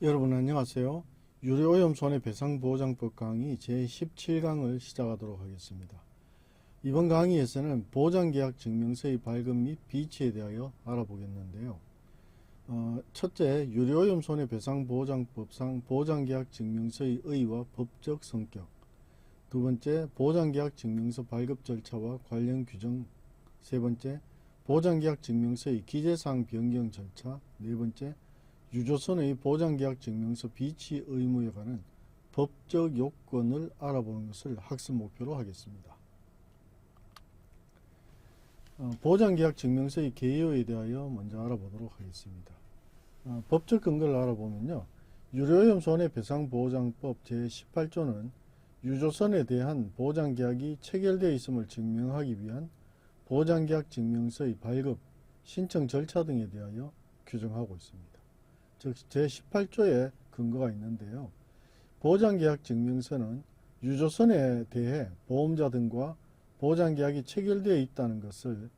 여러분 안녕하세요. 유료오염 손해배상보장법 강의 제17강을 시작하도록 하겠습니다. 이번 강의에서는 보장계약 증명서의 발급 및 비치에 대하여 알아보겠는데요. 첫째, 유료오염 손해배상보장법상 보장계약 증명서의 의의와 법적 성격. 두 번째, 보장계약 증명서 발급 절차와 관련 규정. 세 번째, 보장계약 증명서의 기재사항 변경 절차. 네 번째, 유조선의 보장계약 증명서 비치 의무에 관한 법적 요건을 알아보는 것을 학습 목표로 하겠습니다. 보장계약 증명서의 개요에 대하여 먼저 알아보도록 하겠습니다. 법적 근거를 알아보면요. 유료오염 손해배상보장법 제18조는 유조선에 대한 보장계약이 체결되어 있음을 증명하기 위한 보장계약 증명서의 발급, 신청 절차 등에 대하여 규정하고 있습니다. 즉 제18조에 근거가 있는데요. 보장계약 증명서는 유조선에 대해 보험자 등과 보장계약이 체결되어 있다는 것을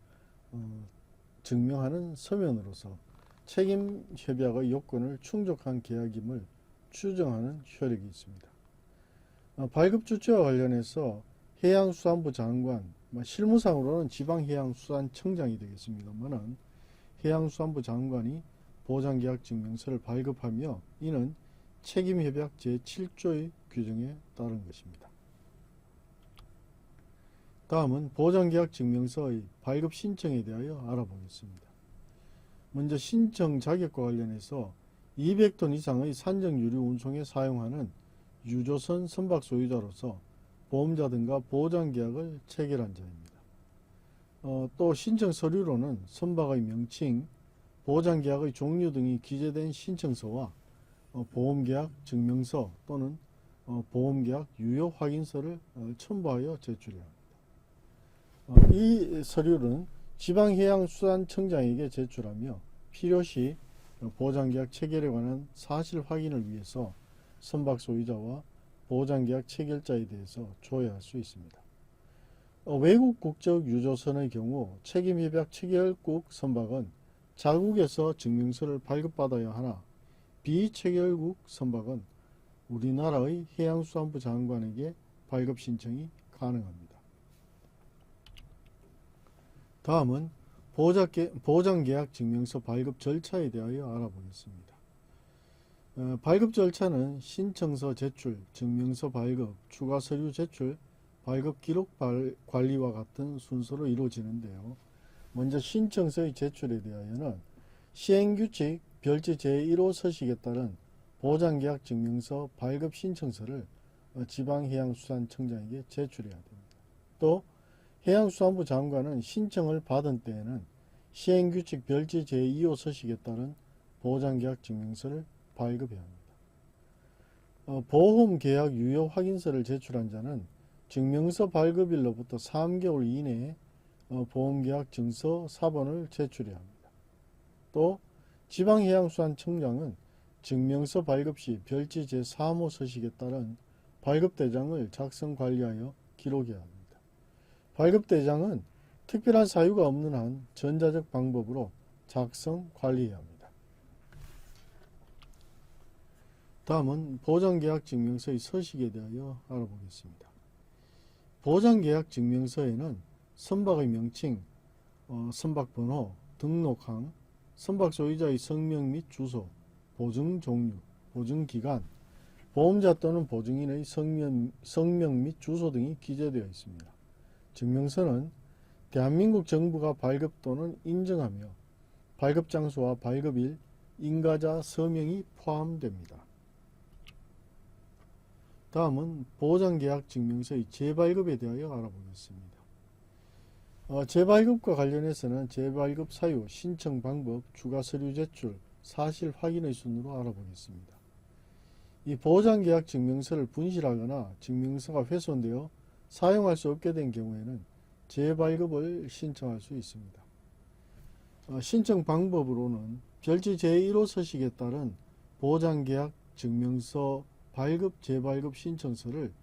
증명하는 서면으로서 책임협약의 요건을 충족한 계약임을 추정하는 효력이 있습니다. 발급 주체와 관련해서 해양수산부 장관, 실무상으로는 지방해양수산청장이 되겠습니다만 해양수산부 장관이 보장계약 증명서를 발급하며 이는 책임협약 제7조의 규정에 따른 것입니다. 다음은 보장계약 증명서의 발급 신청에 대하여 알아보겠습니다. 먼저 신청 자격과 관련해서 200톤 이상의 산적 유류 운송에 사용하는 유조선 선박 소유자로서 보험자 등과 보장계약을 체결한 자입니다. 또 신청 서류로는 선박의 명칭, 보장계약의 종류 등이 기재된 신청서와 보험계약 증명서 또는 보험계약 유효 확인서를 첨부하여 제출해야 합니다. 이 서류는 지방해양수산청장에게 제출하며 필요시 보장계약 체결에 관한 사실 확인을 위해서 선박 소유자와 보장계약 체결자에 대해서 조회할 수 있습니다. 외국 국적 유조선의 경우 책임협약 체결국 선박은 자국에서 증명서를 발급받아야 하나 비체결국 선박은 우리나라의 해양수산부 장관에게 발급 신청이 가능합니다. 다음은 보장계약 증명서 발급 절차에 대하여 알아보겠습니다. 발급 절차는 신청서 제출, 증명서 발급, 추가 서류 제출, 발급 기록 관리와 같은 순서로 이루어지는데요. 먼저 신청서의 제출에 대하여는 시행규칙 별지 제1호 서식에 따른 보장계약 증명서 발급 신청서를 지방해양수산청장에게 제출해야 됩니다. 또 해양수산부 장관은 신청을 받은 때에는 시행규칙 별지 제2호 서식에 따른 보장계약 증명서를 발급해야 합니다. 보험계약 유효 확인서를 제출한 자는 증명서 발급일로부터 3개월 이내에 보험계약 증서 사본을 제출해야 합니다. 또 지방해양수산청장은 증명서 발급 시 별지 제3호 서식에 따른 발급대장을 작성 관리하여 기록해야 합니다. 발급대장은 특별한 사유가 없는 한 전자적 방법으로 작성 관리해야 합니다. 다음은 보장계약 증명서의 서식에 대하여 알아보겠습니다. 보장계약 증명서에는 선박의 명칭, 선박번호, 등록항, 선박 소유자의 성명 및 주소, 보증 종류, 보증 기간, 보험자 또는 보증인의 성명 및 주소 등이 기재되어 있습니다. 증명서는 대한민국 정부가 발급 또는 인정하며 발급 장소와 발급일, 인가자 서명이 포함됩니다. 다음은 보장계약 증명서의 재발급에 대하여 알아보겠습니다. 재발급과 관련해서는 재발급 사유, 신청 방법, 추가 서류 제출, 사실 확인의 순으로 알아보겠습니다. 이 보장계약 증명서를 분실하거나 증명서가 훼손되어 사용할 수 없게 된 경우에는 재발급을 신청할 수 있습니다. 신청 방법으로는 별지 제1호 서식에 따른 보장계약 증명서 발급 재발급 신청서를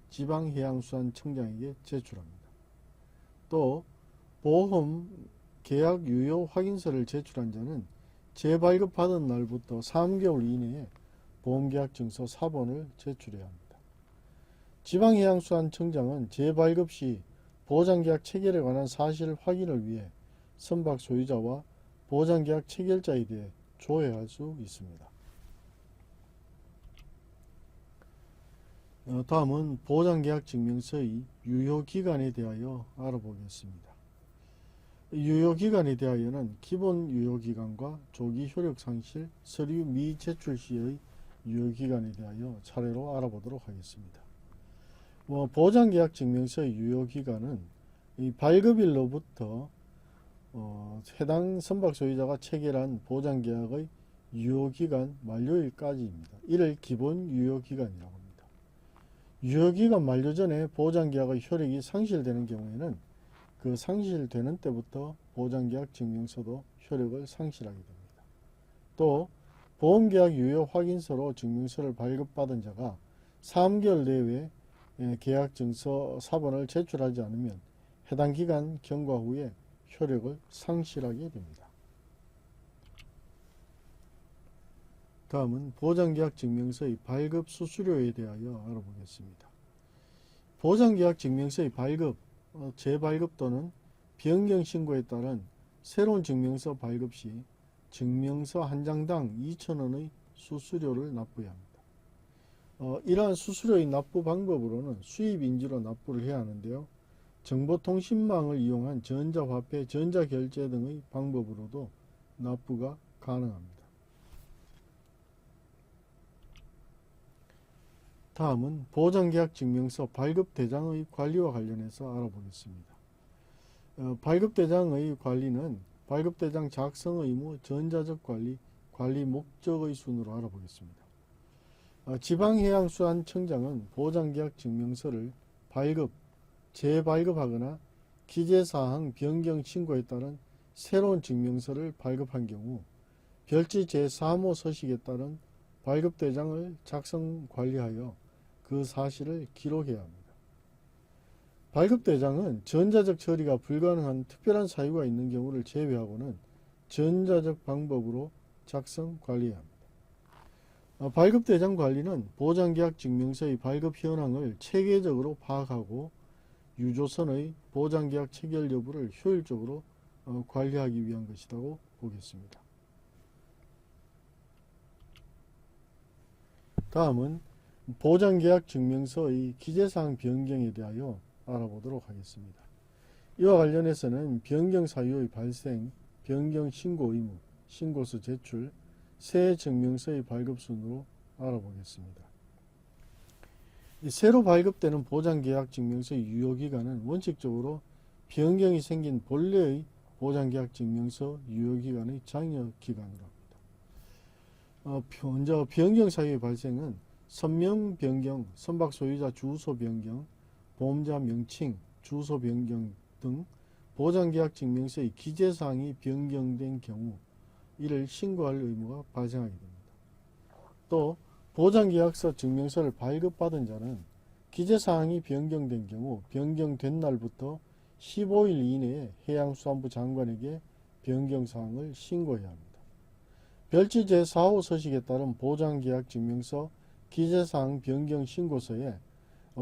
지방해양수산청장에게 제출합니다. 또 보험 계약 유효 확인서를 제출한 자는 재발급 받은 날부터 3개월 이내에 보험계약 증서 4번을 제출해야 합니다. 지방해양수산청장은 재발급 시 보장계약 체결에 관한 사실 확인을 위해 선박 소유자와 보장계약 체결자에 대해 조회할 수 있습니다. 다음은 보장계약 증명서의 유효기간에 대하여 알아보겠습니다. 유효기간에 대하여는 기본 유효기간과 조기 효력 상실, 서류 미제출 시의 유효기간에 대하여 차례로 알아보도록 하겠습니다. 보장계약 증명서의 유효기간은 이 발급일로부터 해당 선박 소유자가 체결한 보장계약의 유효기간 만료일까지입니다. 이를 기본 유효기간이라고 합니다. 유효기간 만료 전에 보장계약의 효력이 상실되는 경우에는 그 상실되는 때부터 보장계약 증명서도 효력을 상실하게 됩니다. 또 보험계약 유효 확인서로 증명서를 발급받은 자가 3개월 내외에 계약증서 4번을 제출하지 않으면 해당 기간 경과 후에 효력을 상실하게 됩니다. 다음은 보장계약 증명서의 발급 수수료에 대하여 알아보겠습니다. 보장계약 증명서의 발급, 재발급 또는 변경 신고에 따른 새로운 증명서 발급 시 증명서 한 장당 2,000원의 수수료를 납부해야 합니다. 이러한 수수료의 납부 방법으로는 수입인지로 납부를 해야 하는데요. 정보통신망을 이용한 전자화폐, 전자결제 등의 방법으로도 납부가 가능합니다. 다음은 보장계약 증명서 발급대장의 관리와 관련해서 알아보겠습니다. 발급대장의 관리는 발급대장 작성 의무, 전자적 관리, 관리 목적의 순으로 알아보겠습니다. 지방해양수산청장은 보장계약 증명서를 발급, 재발급하거나 기재사항 변경 신고에 따른 새로운 증명서를 발급한 경우 별지 제3호 서식에 따른 발급대장을 작성 관리하여 그 사실을 기록해야 합니다. 발급대장은 전자적 처리가 불가능한 특별한 사유가 있는 경우를 제외하고는 전자적 방법으로 작성 관리해야 합니다. 발급대장 관리는 보장계약 증명서의 발급 현황을 체계적으로 파악하고 유조선의 보장계약 체결 여부를 효율적으로 관리하기 위한 것이라고 보겠습니다. 다음은 보장계약 증명서의 기재사항 변경에 대하여 알아보도록 하겠습니다. 이와 관련해서는 변경 사유의 발생, 변경 신고 의무, 신고서 제출, 새 증명서의 발급 순으로 알아보겠습니다. 새로 발급되는 보장계약 증명서의 유효기간은 원칙적으로 변경이 생긴 본래의 보장계약 증명서 유효기간의 장려기간으로 합니다. 먼저 변경 사유의 발생은 선명 변경, 선박 소유자 주소 변경, 보험자 명칭, 주소 변경 등 보장계약 증명서의 기재사항이 변경된 경우 이를 신고할 의무가 발생하게 됩니다. 또 보장계약서 증명서를 발급받은 자는 기재사항이 변경된 경우 변경된 날부터 15일 이내에 해양수산부 장관에게 변경사항을 신고해야 합니다. 별지 제4호 서식에 따른 보장계약 증명서 기재사항 변경 신고서에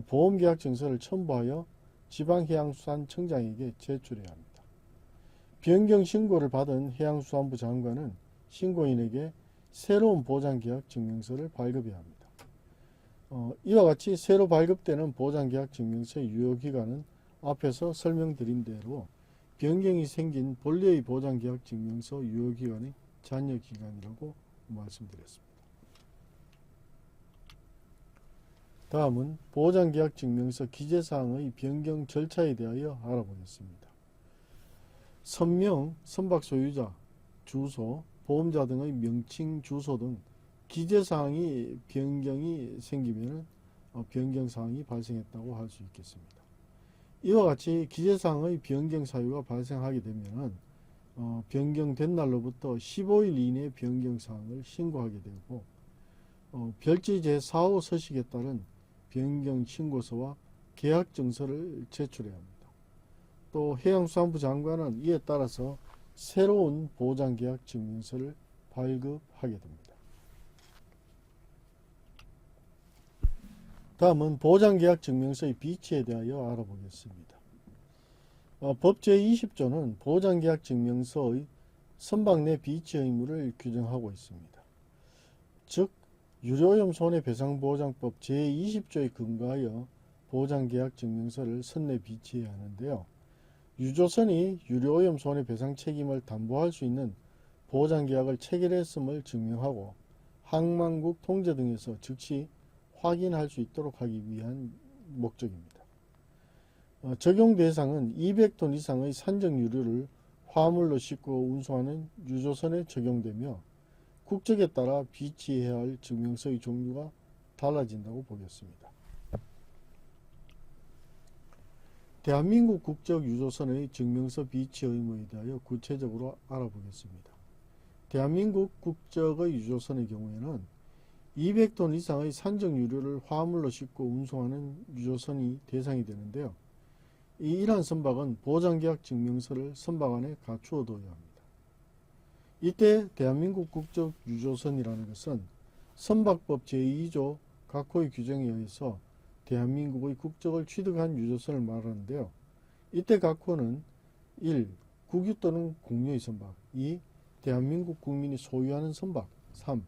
보험계약 증서를 첨부하여 지방해양수산청장에게 제출해야 합니다. 변경 신고를 받은 해양수산부 장관은 신고인에게 새로운 보장계약 증명서를 발급해야 합니다. 이와 같이 새로 발급되는 보장계약 증명서의 유효기간은 앞에서 설명드린 대로 변경이 생긴 본래의 보장계약 증명서 유효기간의 잔여기간이라고 말씀드렸습니다. 다음은 보장계약 증명서 기재사항의 변경 절차에 대하여 알아보겠습니다. 선명, 선박 소유자, 주소, 보험자 등의 명칭, 주소 등 기재사항이 변경이 생기면 변경사항이 발생했다고 할 수 있겠습니다. 이와 같이 기재사항의 변경 사유가 발생하게 되면 변경된 날로부터 15일 이내 변경사항을 신고하게 되고 별지 제4호 서식에 따른 변경 신고서와 계약증서를 제출해야 합니다. 또 해양수산부 장관은 이에 따라서 새로운 보장계약 증명서를 발급하게 됩니다. 다음은 보장계약 증명서의 비치에 대하여 알아보겠습니다. 법 제20조는 보장계약 증명서의 선박 내 비치 의무를 규정하고 있습니다. 즉 유료오염 손해배상보장법 제20조에 근거하여 보장계약 증명서를 선내 비치해야 하는데요. 유조선이 유료오염 손해배상 책임을 담보할 수 있는 보장계약을 체결했음을 증명하고 항만국 통제 등에서 즉시 확인할 수 있도록 하기 위한 목적입니다. 적용 대상은 200톤 이상의 산적 유류를 화물로 싣고 운송하는 유조선에 적용되며 국적에 따라 비치해야 할 증명서의 종류가 달라진다고 보겠습니다. 대한민국 국적 유조선의 증명서 비치 의무에 대하여 구체적으로 알아보겠습니다. 대한민국 국적의 유조선의 경우에는 200톤 이상의 산적 유류를 화물로 싣고 운송하는 유조선이 대상이 되는데요. 이러한 선박은 보장계약 증명서를 선박 안에 갖추어 둬야 합니다. 이때 대한민국 국적 유조선이라는 것은 선박법 제2조 각호의 규정에 의해서 대한민국의 국적을 취득한 유조선을 말하는데요. 이때 각호는 1. 국유 또는 공유의 선박 2. 대한민국 국민이 소유하는 선박 3.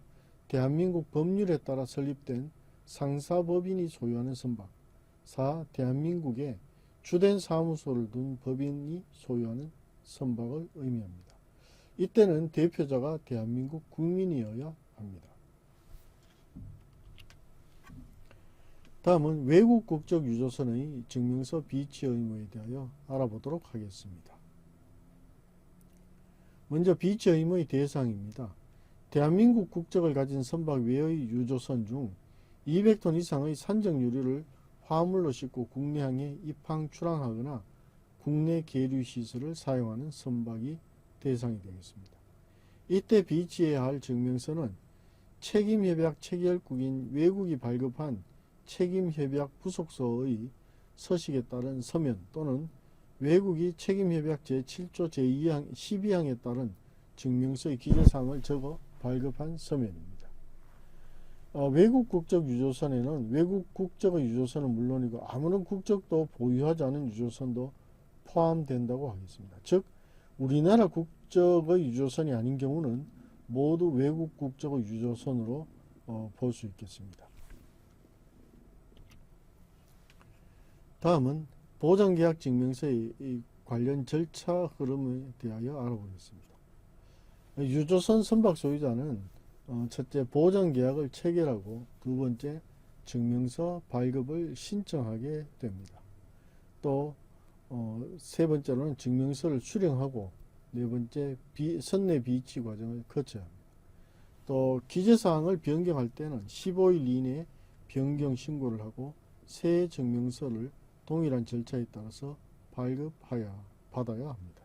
대한민국 법률에 따라 설립된 상사법인이 소유하는 선박 4. 대한민국에 주된 사무소를 둔 법인이 소유하는 선박을 의미합니다. 이때는 대표자가 대한민국 국민이어야 합니다. 다음은 외국 국적 유조선의 증명서 비치 의무에 대하여 알아보도록 하겠습니다. 먼저 비치 의무의 대상입니다. 대한민국 국적을 가진 선박 외의 유조선 중 200톤 이상의 산적 유류를 화물로 싣고 국내항에 입항 출항하거나 국내 계류 시설을 사용하는 선박이 대상이 되겠습니다. 이때 비치해야 할 증명서는 책임협약 체결국인 외국이 발급한 책임협약 부속서의 서식에 따른 서면 또는 외국이 책임협약 제7조 제2항 12항에 따른 증명서의 기재사항을 적어 발급한 서면입니다. 외국 국적 유조선에는 외국 국적의 유조선은 물론이고 아무런 국적도 보유하지 않은 유조선도 포함된다고 하겠습니다. 즉 우리나라 국적의 유조선이 아닌 경우는 모두 외국 국적의 유조선으로 볼 수 있겠습니다. 다음은 보장계약 증명서의 관련 절차 흐름에 대하여 알아보겠습니다. 유조선 선박 소유자는 첫째 보장계약을 체결하고 두 번째 증명서 발급을 신청하게 됩니다. 또 세 번째로는 증명서를 수령하고 네 번째 선내 비치 과정을 거쳐야 합니다. 또 기재사항을 변경할 때는 15일 이내에 변경 신고를 하고 새 증명서를 동일한 절차에 따라서 받아야 합니다.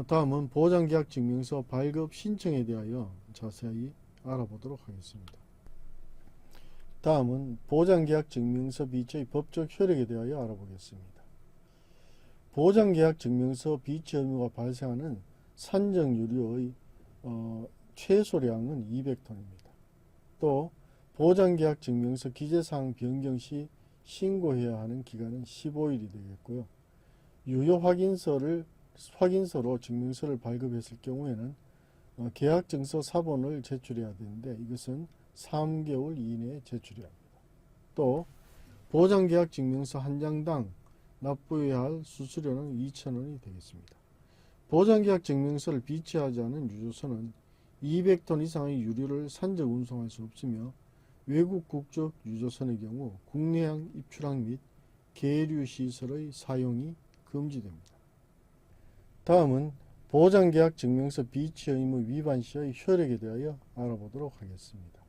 다음은 보장계약 증명서 발급 신청에 대하여 자세히 알아보도록 하겠습니다. 다음은 보장계약 증명서 비치의 법적 효력에 대하여 알아보겠습니다. 보장계약 증명서 비치 의무가 발생하는 산적 유류의 최소량은 200톤입니다. 또 보장계약 증명서 기재사항 변경 시 신고해야 하는 기간은 15일이 되겠고요. 유효 확인서로 증명서를 발급했을 경우에는 계약증서 사본을 제출해야 되는데 이것은 3개월 이내에 제출해야 합니다. 또 보장계약 증명서 한 장당 납부해야 할 수수료는 2,000원이 되겠습니다. 보장계약 증명서를 비치하지 않은 유조선은 200톤 이상의 유류를 산적 운송할 수 없으며 외국 국적 유조선의 경우 국내항 입출항 및 계류 시설의 사용이 금지됩니다. 다음은 보장계약 증명서 비치 의무 위반 시의 효력에 대하여 알아보도록 하겠습니다.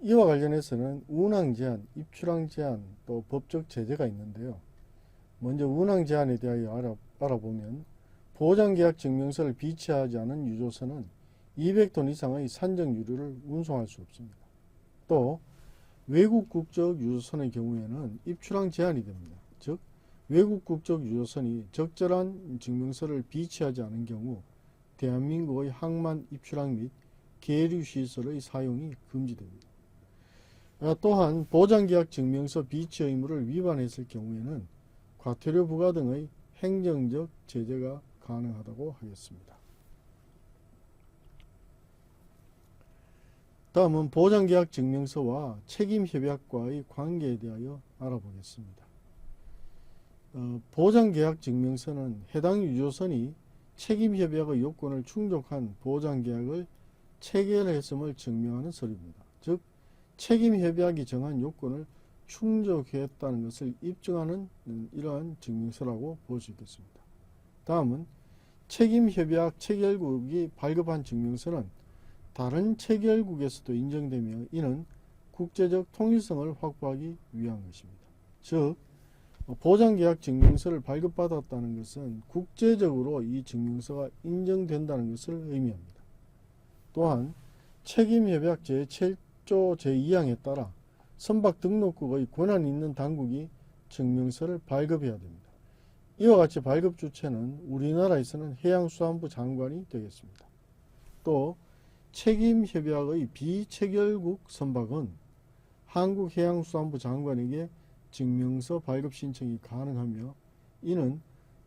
이와 관련해서는 운항 제한, 입출항 제한, 또 법적 제재가 있는데요. 먼저 운항 제한에 대하여 알아보면 보장계약 증명서를 비치하지 않은 유조선은 200톤 이상의 산적 유류를 운송할 수 없습니다. 또 외국 국적 유조선의 경우에는 입출항 제한이 됩니다. 즉 외국 국적 유조선이 적절한 증명서를 비치하지 않은 경우 대한민국의 항만 입출항 및 계류시설의 사용이 금지됩니다. 또한 보장계약 증명서 비치 의무를 위반했을 경우에는 과태료 부과 등의 행정적 제재가 가능하다고 하겠습니다. 다음은 보장계약 증명서와 책임협약과의 관계에 대하여 알아보겠습니다. 보장계약 증명서는 해당 유조선이 책임협약의 요건을 충족한 보장계약을 체결했음을 증명하는 서류입니다. 즉 책임협약이 정한 요건을 충족했다는 것을 입증하는 이러한 증명서라고 볼 수 있겠습니다. 다음은 책임협약 체결국이 발급한 증명서는 다른 체결국에서도 인정되며 이는 국제적 통일성을 확보하기 위한 것입니다. 즉 보장계약 증명서를 발급받았다는 것은 국제적으로 이 증명서가 인정된다는 것을 의미합니다. 또한 책임협약 제7조 제2항에 따라 선박 등록국의 권한 있는 당국이 증명서를 발급해야 됩니다. 이와 같이 발급 주체는 우리나라에서는 해양수산부 장관이 되겠습니다. 또 책임협약의 비체결국 선박은 한국해양수산부 장관에게 증명서 발급 신청이 가능하며 이는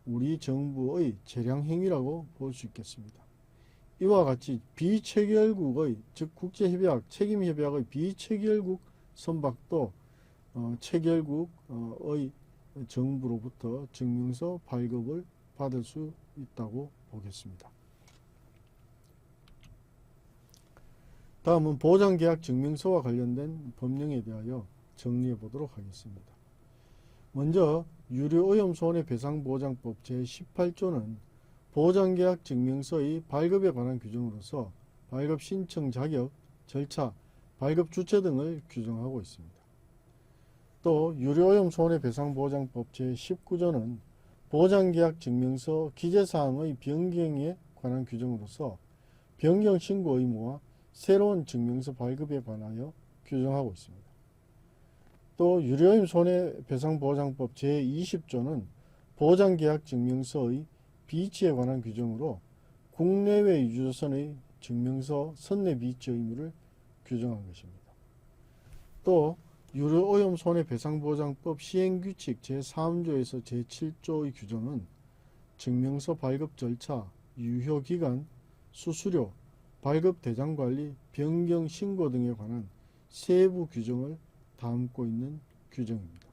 우리 정부의 재량행위라고 볼 수 있겠습니다. 이와 같이 비체결국의 즉 국제협약, 책임협약의 비체결국 선박도 체결국의 정부로부터 증명서 발급을 받을 수 있다고 보겠습니다. 다음은 보장계약 증명서와 관련된 법령에 대하여 정리해 보도록 하겠습니다. 먼저 유류오염 손해배상보장법 제18조는 보장계약 증명서의 발급에 관한 규정으로서 발급 신청 자격, 절차, 발급 주체 등을 규정하고 있습니다. 또 유류오염 손해배상보장법 제19조는 보장계약 증명서 기재사항의 변경에 관한 규정으로서 변경 신고 의무와 새로운 증명서 발급에 관하여 규정하고 있습니다. 또 유류오염 손해배상보장법 제20조는 보장계약 증명서의 비치에 관한 규정으로 국내외 유조선의 증명서 선내 비치 의무를 규정한 것입니다. 또 유류오염 손해배상보장법 시행규칙 제3조에서 제7조의 규정은 증명서 발급 절차, 유효기간, 수수료, 발급 대장관리, 변경 신고 등에 관한 세부 규정을 담고 있는 규정입니다.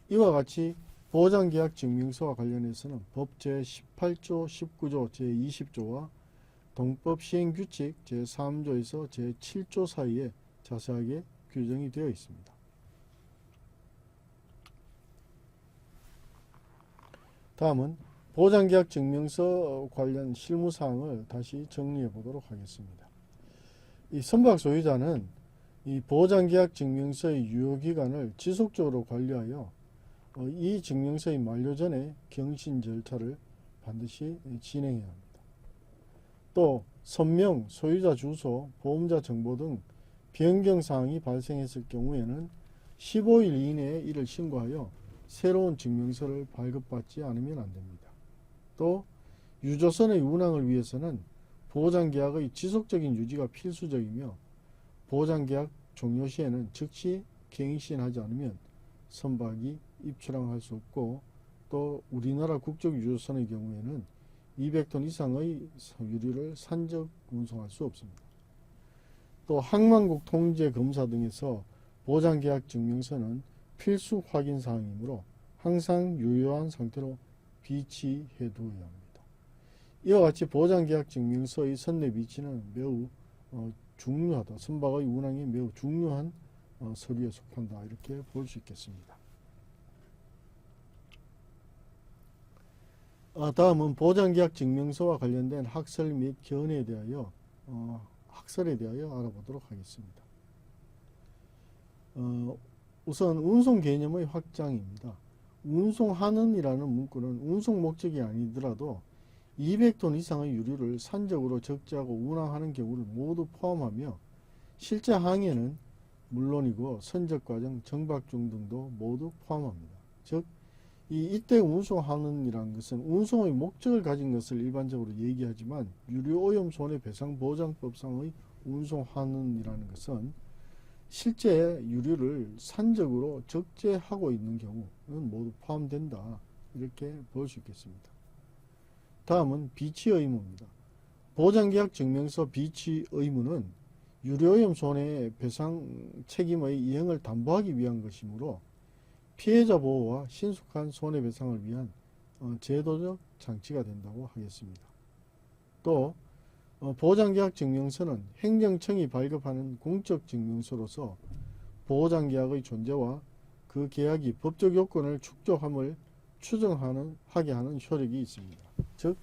이와 같이 보장계약 증명서와 관련해서는 법 제18조, 19조, 제20조와 동법 시행규칙 제3조에서 제7조 사이에 자세하게 규정이 되어 있습니다. 다음은 보장계약 증명서 관련 실무사항을 다시 정리해 보도록 하겠습니다. 이 선박 소유자는 이 보장계약 증명서의 유효기간을 지속적으로 관리하여 이 증명서의 만료 전에 경신 절차를 반드시 진행해야 합니다. 또 선명, 소유자 주소, 보험자 정보 등 변경사항이 발생했을 경우에는 15일 이내에 이를 신고하여 새로운 증명서를 발급받지 않으면 안됩니다. 또 유조선의 운항을 위해서는 보장계약의 지속적인 유지가 필수적이며 보장계약 종료 시에는 즉시 갱신하지 않으면 선박이 입출항할 수 없고 또 우리나라 국적 유조선의 경우에는 200톤 이상의 유류를 산적 운송할 수 없습니다. 또 항만국 통제 검사 등에서 보장계약 증명서는 필수 확인 사항이므로 항상 유효한 상태로 비치해 두어야 합니다. 이와 같이 보장계약 증명서의 선내 비치는 매우 중요하다. 선박의 운항이 매우 중요한 서류에 속한다. 이렇게 볼 수 있겠습니다. 다음은 보장계약 증명서와 관련된 학설 및 견해에 대하여 학설에 대하여 알아보도록 하겠습니다. 우선 운송 개념의 확장입니다. 운송하는 이라는 문구는 운송 목적이 아니더라도 200톤 이상의 유류를 산적으로 적재하고 운항하는 경우를 모두 포함하며 실제 항해는 물론이고 선적과정, 정박중 등도 모두 포함합니다. 즉 이때 운송하는 이라는 것은 운송의 목적을 가진 것을 일반적으로 얘기하지만 유류오염 손해배상보장법상의 운송하는이라는 것은 실제 유류를 산적으로 적재하고 있는 경우는 모두 포함된다. 이렇게 볼 수 있겠습니다. 다음은 비치 의무입니다. 보장계약 증명서 비치 의무는 유료오염 손해배상 책임의 이행을 담보하기 위한 것이므로 피해자 보호와 신속한 손해배상을 위한 제도적 장치가 된다고 하겠습니다. 또 보장계약 증명서는 행정청이 발급하는 공적 증명서로서 보장계약의 존재와 그 계약이 법적 요건을 축적함을 추정하게 하는 효력이 있습니다. 즉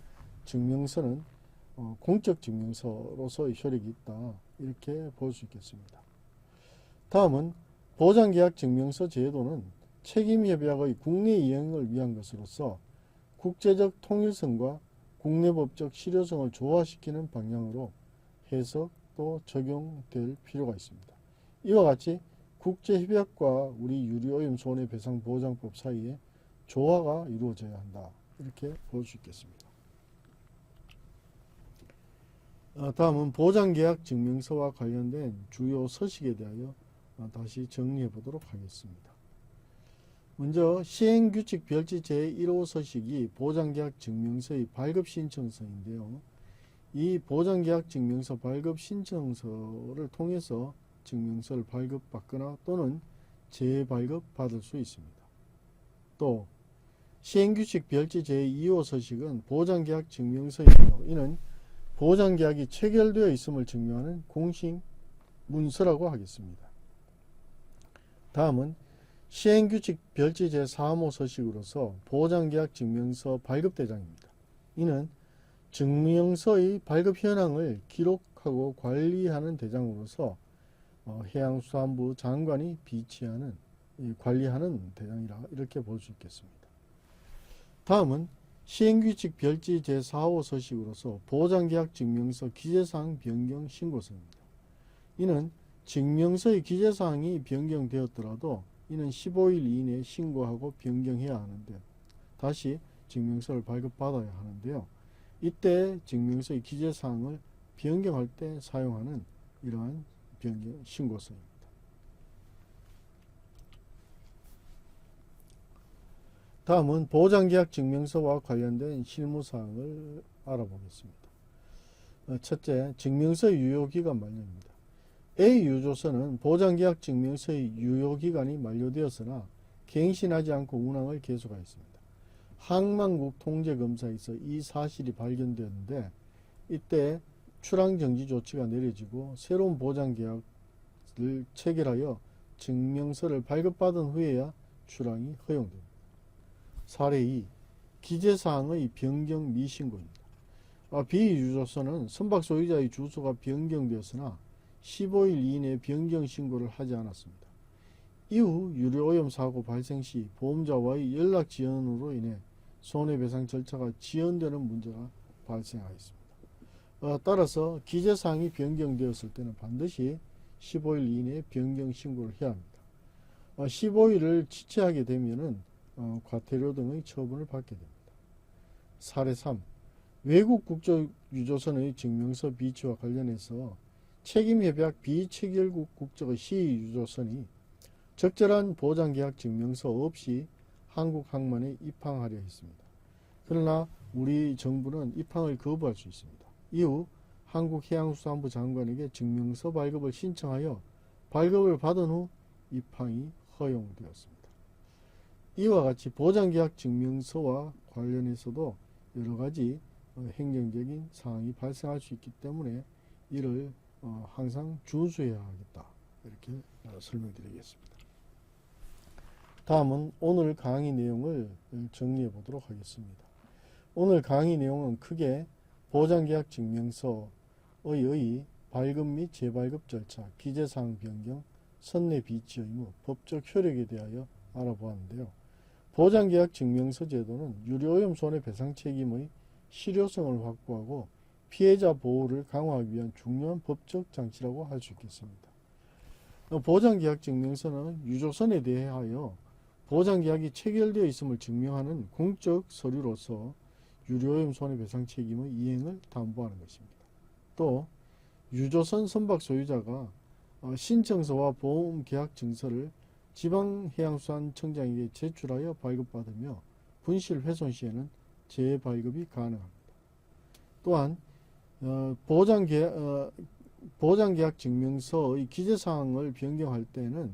증명서는 공적 증명서로서의 효력이 있다. 이렇게 볼 수 있겠습니다. 다음은 보장계약 증명서 제도는 책임협약의 국내 이행을 위한 것으로서 국제적 통일성과 국내법적 실효성을 조화시키는 방향으로 해석 또 적용될 필요가 있습니다. 이와 같이 국제협약과 우리 유류오염 손해배상보장법 사이에 조화가 이루어져야 한다. 이렇게 볼 수 있겠습니다. 다음은 보장계약 증명서와 관련된 주요 서식에 대하여 다시 정리해 보도록 하겠습니다. 먼저 시행규칙 별지 제1호 서식이 보장계약 증명서의 발급 신청서인데요. 이 보장계약 증명서 발급 신청서를 통해서 증명서를 발급받거나 또는 재발급 받을 수 있습니다. 또 시행규칙 별지 제2호 서식은 보장계약 증명서이며 이는 보장계약이 체결되어 있음을 증명하는 공식 문서라고 하겠습니다. 다음은 시행규칙 별지 제3호 서식으로서 보장계약 증명서 발급대장입니다. 이는 증명서의 발급 현황을 기록하고 관리하는 대장으로서 해양수산부 장관이 비치하는 관리하는 대장이라 이렇게 볼 수 있겠습니다. 다음은 시행규칙 별지 제4호 서식으로서 보장계약 증명서 기재사항 변경 신고서입니다. 이는 증명서의 기재사항이 변경되었더라도 이는 15일 이내에 신고하고 변경해야 하는데 다시 증명서를 발급받아야 하는데요. 이때 증명서의 기재사항을 변경할 때 사용하는 이러한 변경 신고서입니다. 다음은 보장계약 증명서와 관련된 실무사항을 알아보겠습니다. 첫째, 증명서의 유효기간 만료입니다. A 유조선은 보장계약 증명서의 유효기간이 만료되었으나 갱신하지 않고 운항을 계속하였습니다. 항만국 통제검사에서 이 사실이 발견되었는데 이때 출항정지 조치가 내려지고 새로운 보장계약을 체결하여 증명서를 발급받은 후에야 출항이 허용됩니다. 사례 2. 기재사항의 변경 미신고입니다. B 유조선은 선박 소유자의 주소가 변경되었으나 15일 이내에 변경 신고를 하지 않았습니다. 이후 유류오염 사고 발생 시 보험자와의 연락 지연으로 인해 손해배상 절차가 지연되는 문제가 발생하였습니다. 따라서 기재사항이 변경되었을 때는 반드시 15일 이내에 변경 신고를 해야 합니다. 15일을 지체하게 되면은 과태료 등의 처분을 받게 됩니다. 사례 3. 외국 국적 유조선의 증명서 비치와 관련해서 책임협약 비체결국 국적의 시유조선이 적절한 보장계약 증명서 없이 한국 항만에 입항하려 했습니다. 그러나 우리 정부는 입항을 거부할 수 있습니다. 이후 한국해양수산부 장관에게 증명서 발급을 신청하여 발급을 받은 후 입항이 허용되었습니다. 이와 같이 보장계약 증명서와 관련해서도 여러가지 행정적인 사항이 발생할 수 있기 때문에 이를 항상 준수해야 하겠다. 이렇게 설명드리겠습니다. 다음은 오늘 강의 내용을 정리해 보도록 하겠습니다. 오늘 강의 내용은 크게 보장계약 증명서의 발급 및 재발급 절차, 기재사항 변경, 선내 비치 의무, 법적 효력에 대하여 알아보았는데요. 보장계약 증명서 제도는 유류오염 손해배상 책임의 실효성을 확보하고 피해자 보호를 강화하기 위한 중요한 법적 장치라고 할 수 있겠습니다. 보장계약 증명서는 유조선에 대하여 보장계약이 체결되어 있음을 증명하는 공적 서류로서 유류오염 손해배상 책임의 이행을 담보하는 것입니다. 또 유조선 선박 소유자가 신청서와 보험 계약 증서를 지방해양수산청장에게 제출하여 발급받으며 분실 훼손 시에는 재발급이 가능합니다. 또한 보장계약 증명서의 기재사항을 변경할 때는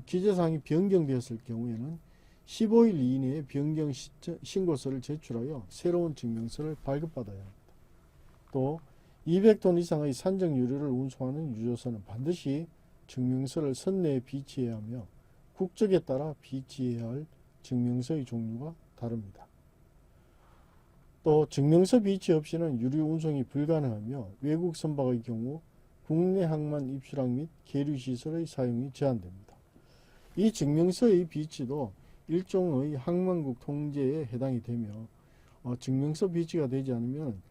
기재사항이 변경되었을 경우에는 15일 이내에 변경 신고서를 제출하여 새로운 증명서를 발급받아야 합니다. 또 200톤 이상의 산적 유류를 운송하는 유조선은 반드시 증명서를 선내에 비치해야 하며 국적에 따라 비치해야 할 증명서의 종류가 다릅니다. 또 증명서 비치 없이는 유류 운송이 불가능하며 외국 선박의 경우 국내 항만 입수량 및 계류 시설의 사용이 제한됩니다. 이 증명서의 비치도 일종의 항만국 통제에 해당이 되며 증명서 비치가 되지 않으면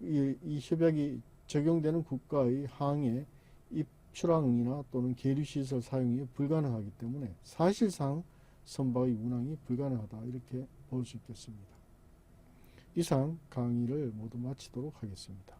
이 협약이 적용되는 국가의 항해 입출항이나 또는 계류시설 사용이 불가능하기 때문에 사실상 선박의 운항이 불가능하다 이렇게 볼 수 있겠습니다. 이상 강의를 모두 마치도록 하겠습니다.